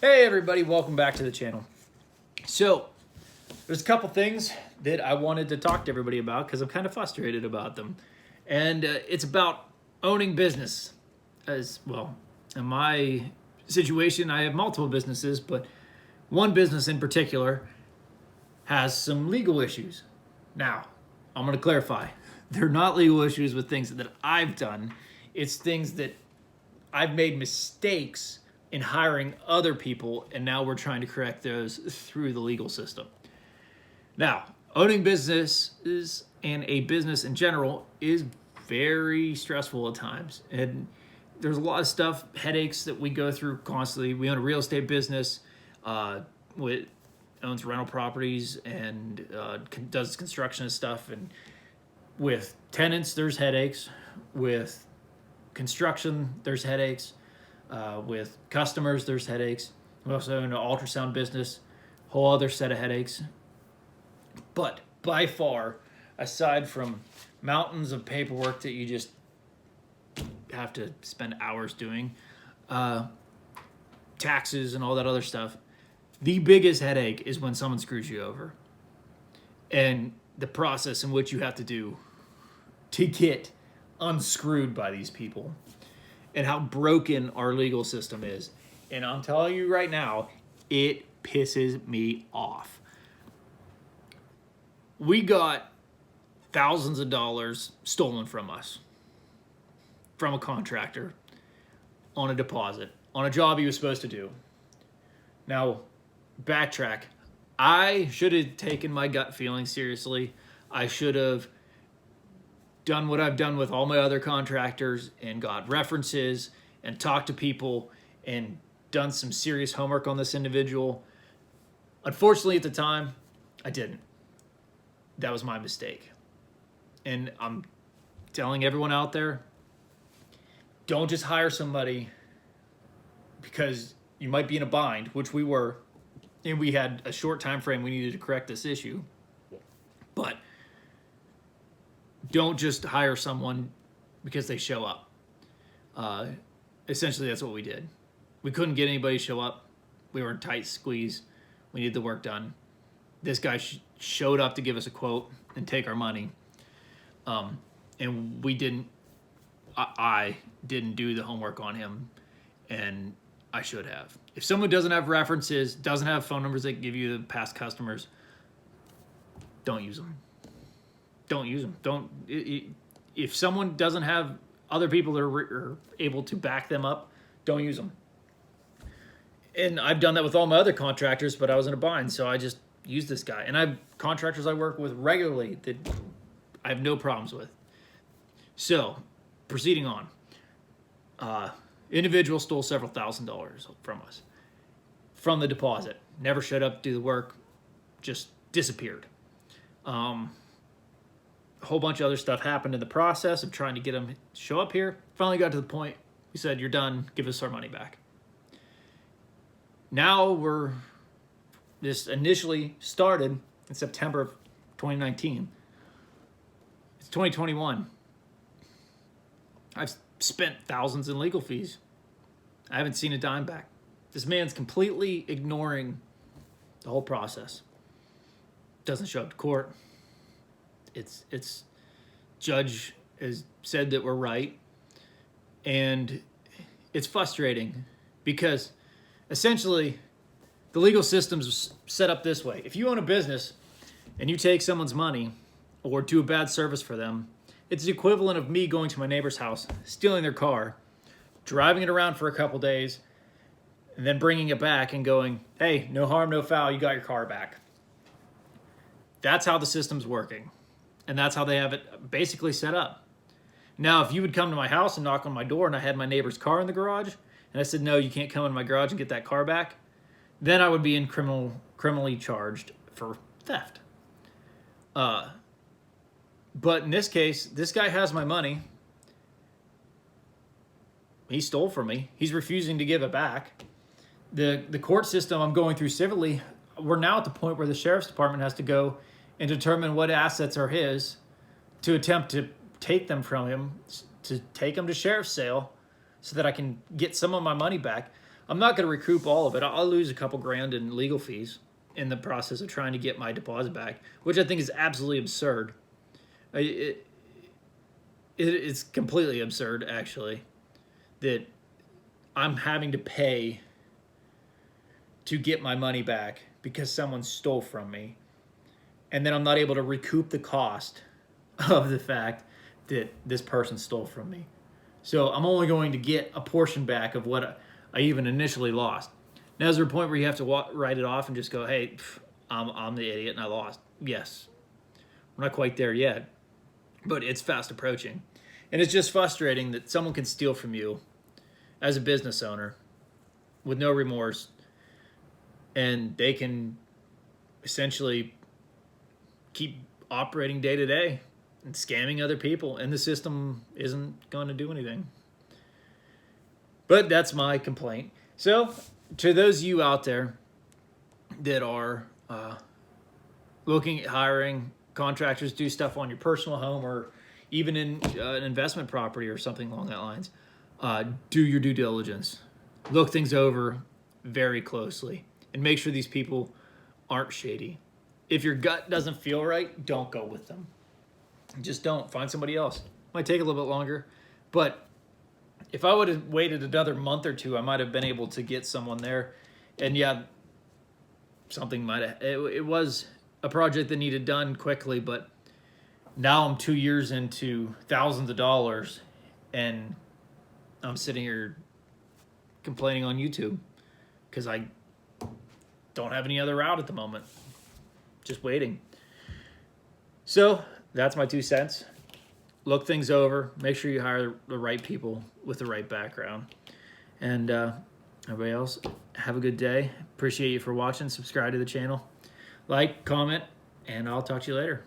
Hey everybody, welcome back to the channel. So, there's a couple things that I wanted to talk to everybody about because I'm kind of frustrated about them. And it's about owning business as well. In my situation, I have multiple businesses, but one business in particular has some legal issues. Now, I'm going to clarify. They're not legal issues with things that I've done. It's things that I've made mistakes in hiring other people, and now we're trying to correct those through the legal system. Now, owning businesses and a business in general is very stressful at times. And there's a lot of stuff, headaches that we go through constantly. We own a real estate business, owns rental properties and does construction and stuff. And with tenants, there's headaches. With construction, there's headaches. With customers, there's headaches. We also own an ultrasound business, whole other set of headaches. But by far, aside from mountains of paperwork that you just have to spend hours doing, taxes and all that other stuff, the biggest headache is when someone screws you over. And the process in which you have to do to get unscrewed by these people. And how broken our legal system is. And I'm telling you right now, it pisses me off. We got thousands of dollars stolen from us, from a contractor, on a deposit, on a job he was supposed to do. Now, backtrack. I should have taken my gut feeling seriously. I should have done what I've done with all my other contractors and got references and talked to people and done some serious homework on this individual. Unfortunately, at the time, I didn't. That was my mistake. And I'm telling everyone out there, don't just hire somebody because you might be in a bind, which we were, and we had a short time frame we needed to correct this issue. But don't just hire someone because they show up. Essentially, that's what we did. We couldn't get anybody to show up. We were in tight squeeze. We needed the work done. This guy showed up to give us a quote and take our money. And we didn't, I didn't do the homework on him, and I should have. If someone doesn't have references, doesn't have phone numbers that give you the past customers, don't use them. Don't use them. If someone doesn't have other people that are able to back them up, don't use them. And I've done that with all my other contractors, but I was in a bind, so I just used this guy. And I have contractors I work with regularly that I have no problems with. So, proceeding on. Individual stole several $1,000s from us. From the deposit. Never showed up to do the work. Just disappeared. A whole bunch of other stuff happened in the process of trying to get him to show up here. Finally got to the point, we said, you're done, give us our money back. Now this initially started in September of 2019. It's 2021. I've spent thousands in legal fees. I haven't seen a dime back. This man's completely ignoring the whole process. Doesn't show up to court. It's judge has said that we're right, and it's frustrating because essentially the legal system's set up this way. If you own a business and you take someone's money or do a bad service for them, it's the equivalent of me going to my neighbor's house, stealing their car, driving it around for a couple days, and then bringing it back and going, hey, no harm, no foul, you got your car back. That's how the system's working. And that's how they have it basically set up. Now, if you would come to my house and knock on my door and I had my neighbor's car in the garage, and I said, no, you can't come in my garage and get that car back, then I would be criminally charged for theft. But in this case, this guy has my money. He stole from me. He's refusing to give it back. The court system I'm going through civilly, we're now at the point where the sheriff's department has to go and determine what assets are his to attempt to take them from him, to take them to sheriff's sale so that I can get some of my money back. I'm not going to recoup all of it. I'll lose a couple grand in legal fees in the process of trying to get my deposit back, which I think is absolutely absurd. It's completely absurd, actually, that I'm having to pay to get my money back because someone stole from me, and then I'm not able to recoup the cost of the fact that this person stole from me. So I'm only going to get a portion back of what I even initially lost. Now, is there a point where you have to write it off and just go, hey, I'm the idiot and I lost? Yes. We're not quite there yet, but it's fast approaching. And it's just frustrating that someone can steal from you as a business owner with no remorse, and they can essentially keep operating day to day and scamming other people, and the system isn't going to do anything. But that's my complaint. So to those of you out there that are looking at hiring contractors to do stuff on your personal home or even in an investment property or something along that lines, do your due diligence. Look things over very closely and make sure these people aren't shady. If your gut doesn't feel right, don't go with them. Just don't. Find somebody else. Might take a little bit longer, but if I would have waited another month or two, I might have been able to get someone there. And yeah, something might have, it was a project that needed done quickly, but now I'm 2 years into thousands of dollars and I'm sitting here complaining on YouTube because I don't have any other route at the moment. Just waiting. So that's my 2 cents. Look things over. Make sure you hire the right people with the right background. And everybody else, have a good day. Appreciate you for watching. Subscribe to the channel. Like, comment, and I'll talk to you later.